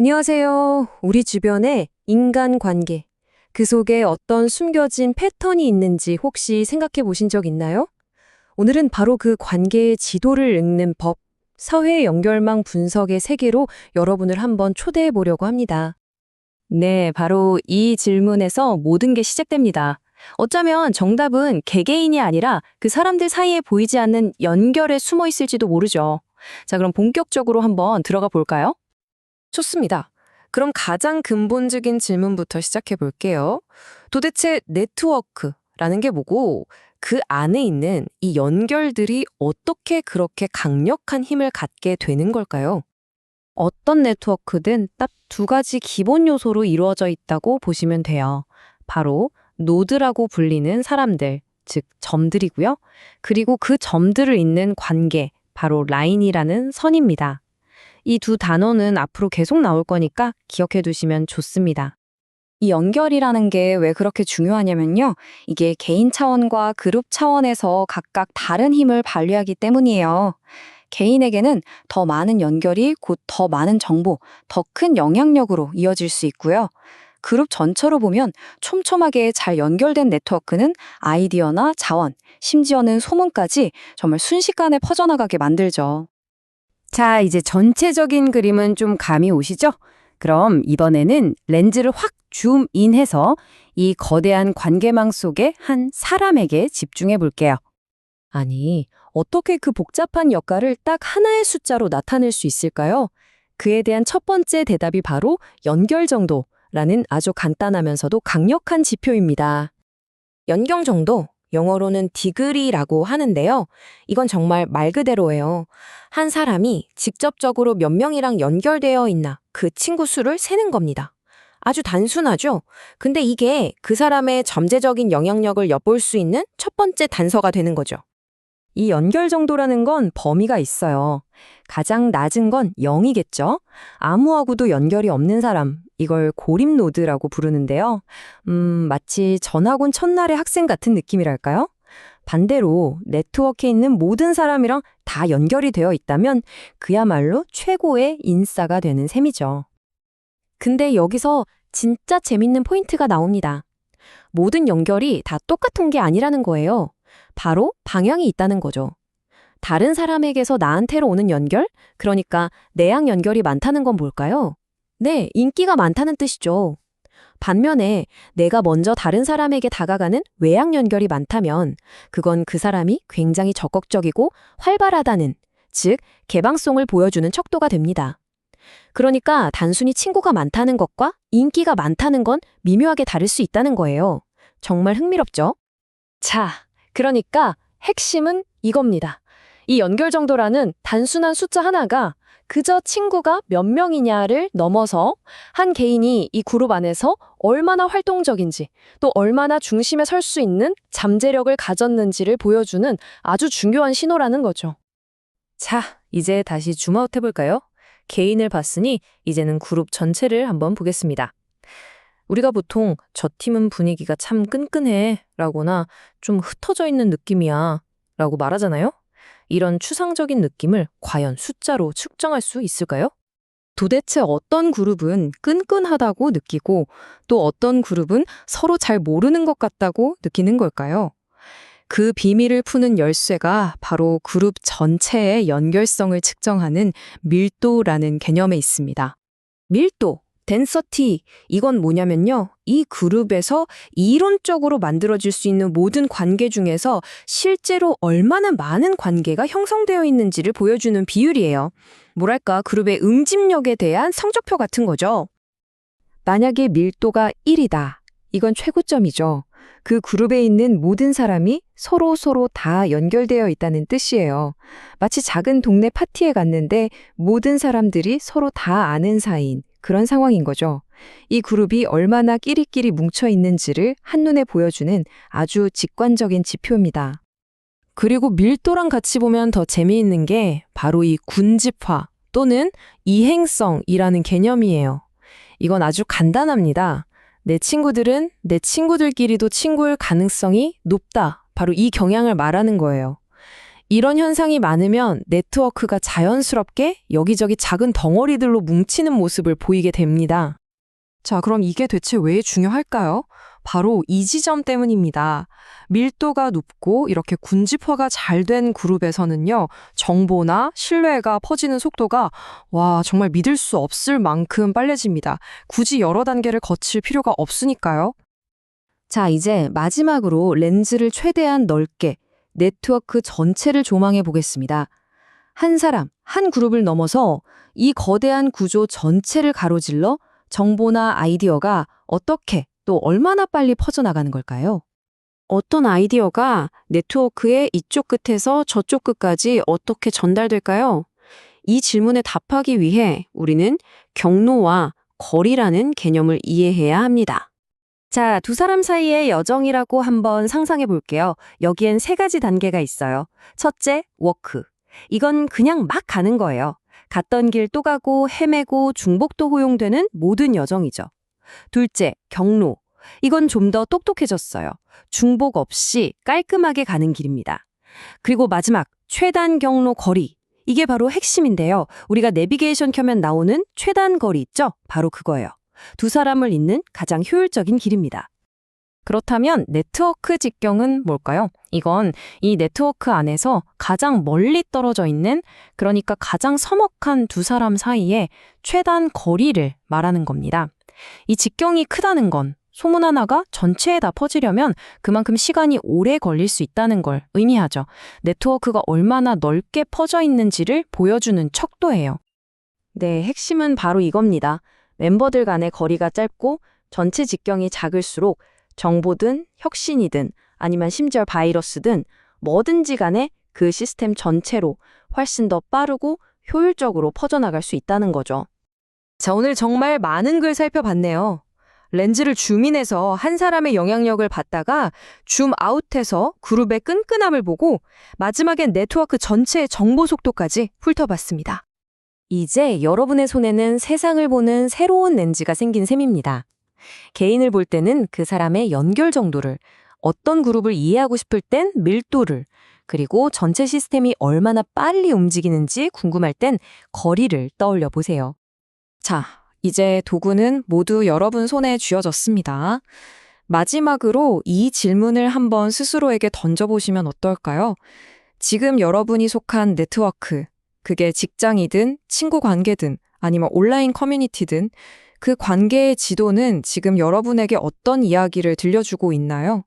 안녕하세요. 우리 주변에 인간관계, 그 속에 어떤 숨겨진 패턴이 있는지 혹시 생각해 보신 적 있나요? 오늘은 바로 그 관계의 지도를 읽는 법, 사회 연결망 분석의 세계로 여러분을 한번 초대해 보려고 합니다. 네, 바로 이 질문에서 모든 게 시작됩니다. 어쩌면 정답은 개개인이 아니라 그 사람들 사이에 보이지 않는 연결에 숨어 있을지도 모르죠. 자, 그럼 본격적으로 한번 들어가 볼까요? 좋습니다. 그럼 가장 근본적인 질문부터 시작해 볼게요. 도대체 네트워크라는 게 뭐고, 그 안에 있는 이 연결들이 어떻게 그렇게 강력한 힘을 갖게 되는 걸까요? 어떤 네트워크든 딱 두 가지 기본 요소로 이루어져 있다고 보시면 돼요. 바로 노드라고 불리는 사람들, 즉 점들이고요. 그리고 그 점들을 잇는 관계, 바로 라인이라는 선입니다. 이 두 단어는 앞으로 계속 나올 거니까 기억해 두시면 좋습니다. 이 연결이라는 게 왜 그렇게 중요하냐면요. 이게 개인 차원과 그룹 차원에서 각각 다른 힘을 발휘하기 때문이에요. 개인에게는 더 많은 연결이 곧 더 많은 정보, 더 큰 영향력으로 이어질 수 있고요. 그룹 전체로 보면 촘촘하게 잘 연결된 네트워크는 아이디어나 자원, 심지어는 소문까지 정말 순식간에 퍼져나가게 만들죠. 자, 이제 전체적인 그림은 좀 감이 오시죠? 그럼 이번에는 렌즈를 확 줌인해서 이 거대한 관계망 속의 한 사람에게 집중해 볼게요. 아니, 어떻게 그 복잡한 역할을 딱 하나의 숫자로 나타낼 수 있을까요? 그에 대한 첫 번째 대답이 바로 연결 정도라는 아주 간단하면서도 강력한 지표입니다. 연경 정도, 영어로는 디그리라고 하는데요. 이건 정말 말 그대로예요. 한 사람이 직접적으로 몇 명이랑 연결되어 있나 그 친구 수를 세는 겁니다. 아주 단순하죠? 근데 이게 그 사람의 잠재적인 영향력을 엿볼 수 있는 첫 번째 단서가 되는 거죠. 이 연결 정도라는 건 범위가 있어요. 가장 낮은 건 0이겠죠? 아무하고도 연결이 없는 사람, 이걸 고립노드라고 부르는데요. 마치 전학 온 첫날의 학생 같은 느낌이랄까요? 반대로 네트워크에 있는 모든 사람이랑 다 연결이 되어 있다면 그야말로 최고의 인싸가 되는 셈이죠. 근데 여기서 진짜 재밌는 포인트가 나옵니다. 모든 연결이 다 똑같은 게 아니라는 거예요. 바로 방향이 있다는 거죠. 다른 사람에게서 나한테로 오는 연결? 그러니까 내양 연결이 많다는 건 뭘까요? 네, 인기가 많다는 뜻이죠. 반면에 내가 먼저 다른 사람에게 다가가는 외양 연결이 많다면 그건 그 사람이 굉장히 적극적이고 활발하다는, 즉 개방성을 보여주는 척도가 됩니다. 그러니까 단순히 친구가 많다는 것과 인기가 많다는 건 미묘하게 다를 수 있다는 거예요. 정말 흥미롭죠? 자, 그러니까 핵심은 이겁니다. 이 연결 정도라는 단순한 숫자 하나가 그저 친구가 몇 명이냐를 넘어서 한 개인이 이 그룹 안에서 얼마나 활동적인지 또 얼마나 중심에 설 수 있는 잠재력을 가졌는지를 보여주는 아주 중요한 신호라는 거죠. 자, 이제 다시 줌아웃 해볼까요? 개인을 봤으니 이제는 그룹 전체를 한번 보겠습니다. 우리가 보통 저 팀은 분위기가 참 끈끈해 라거나 좀 흩어져 있는 느낌이야 라고 말하잖아요. 이런 추상적인 느낌을 과연 숫자로 측정할 수 있을까요? 도대체 어떤 그룹은 끈끈하다고 느끼고 또 어떤 그룹은 서로 잘 모르는 것 같다고 느끼는 걸까요? 그 비밀을 푸는 열쇠가 바로 그룹 전체의 연결성을 측정하는 밀도라는 개념에 있습니다. 밀도, 덴서티, 이건 뭐냐면요. 이 그룹에서 이론적으로 만들어질 수 있는 모든 관계 중에서 실제로 얼마나 많은 관계가 형성되어 있는지를 보여주는 비율이에요. 뭐랄까, 그룹의 응집력에 대한 성적표 같은 거죠. 만약에 밀도가 1이다. 이건 최고점이죠. 그 그룹에 있는 모든 사람이 서로 다 연결되어 있다는 뜻이에요. 마치 작은 동네 파티에 갔는데 모든 사람들이 서로 다 아는 사이인 그런 상황인 거죠. 이 그룹이 얼마나 끼리끼리 뭉쳐 있는지를 한눈에 보여주는 아주 직관적인 지표입니다. 그리고 밀도랑 같이 보면 더 재미있는 게 바로 이 군집화 또는 이행성이라는 개념이에요. 이건 아주 간단합니다. 내 친구들은 내 친구들끼리도 친구일 가능성이 높다. 바로 이 경향을 말하는 거예요. 이런 현상이 많으면 네트워크가 자연스럽게 여기저기 작은 덩어리들로 뭉치는 모습을 보이게 됩니다. 자, 그럼 이게 대체 왜 중요할까요? 바로 이 지점 때문입니다. 밀도가 높고 이렇게 군집화가 잘 된 그룹에서는요, 정보나 신뢰가 퍼지는 속도가 정말 믿을 수 없을 만큼 빨라집니다. 굳이 여러 단계를 거칠 필요가 없으니까요. 자, 이제 마지막으로 렌즈를 최대한 넓게 네트워크 전체를 조망해 보겠습니다. 한 사람, 한 그룹을 넘어서 이 거대한 구조 전체를 가로질러 정보나 아이디어가 어떻게 또 얼마나 빨리 퍼져나가는 걸까요? 어떤 아이디어가 네트워크의 이쪽 끝에서 저쪽 끝까지 어떻게 전달될까요? 이 질문에 답하기 위해 우리는 경로와 거리라는 개념을 이해해야 합니다. 자, 두 사람 사이의 여정이라고 한번 상상해 볼게요. 여기엔 세 가지 단계가 있어요. 첫째, 워크. 이건 그냥 막 가는 거예요. 갔던 길 또 가고 헤매고 중복도 허용되는 모든 여정이죠. 둘째, 경로. 이건 좀 더 똑똑해졌어요. 중복 없이 깔끔하게 가는 길입니다. 그리고 마지막, 최단 경로 거리. 이게 바로 핵심인데요. 우리가 내비게이션 켜면 나오는 최단 거리 있죠? 바로 그거예요. 두 사람을 잇는 가장 효율적인 길입니다. 그렇다면 네트워크 직경은 뭘까요? 이건 이 네트워크 안에서 가장 멀리 떨어져 있는, 그러니까 가장 서먹한 두 사람 사이의 최단 거리를 말하는 겁니다. 이 직경이 크다는 건 소문 하나가 전체에 다 퍼지려면 그만큼 시간이 오래 걸릴 수 있다는 걸 의미하죠. 네트워크가 얼마나 넓게 퍼져 있는지를 보여주는 척도예요. 네, 핵심은 바로 이겁니다. 멤버들 간의 거리가 짧고 전체 직경이 작을수록 정보든 혁신이든 아니면 심지어 바이러스든 뭐든지 간에 그 시스템 전체로 훨씬 더 빠르고 효율적으로 퍼져나갈 수 있다는 거죠. 자, 오늘 정말 많은 글 살펴봤네요. 렌즈를 줌인해서 한 사람의 영향력을 봤다가 줌아웃해서 그룹의 끈끈함을 보고 마지막엔 네트워크 전체의 정보 속도까지 훑어봤습니다. 이제 여러분의 손에는 세상을 보는 새로운 렌즈가 생긴 셈입니다. 개인을 볼 때는 그 사람의 연결 정도를, 어떤 그룹을 이해하고 싶을 땐 밀도를, 그리고 전체 시스템이 얼마나 빨리 움직이는지 궁금할 땐 거리를 떠올려 보세요. 자, 이제 도구는 모두 여러분 손에 쥐어졌습니다. 마지막으로 이 질문을 한번 스스로에게 던져보시면 어떨까요? 지금 여러분이 속한 네트워크, 그게 직장이든 친구 관계든 아니면 온라인 커뮤니티든 그 관계의 지도는 지금 여러분에게 어떤 이야기를 들려주고 있나요?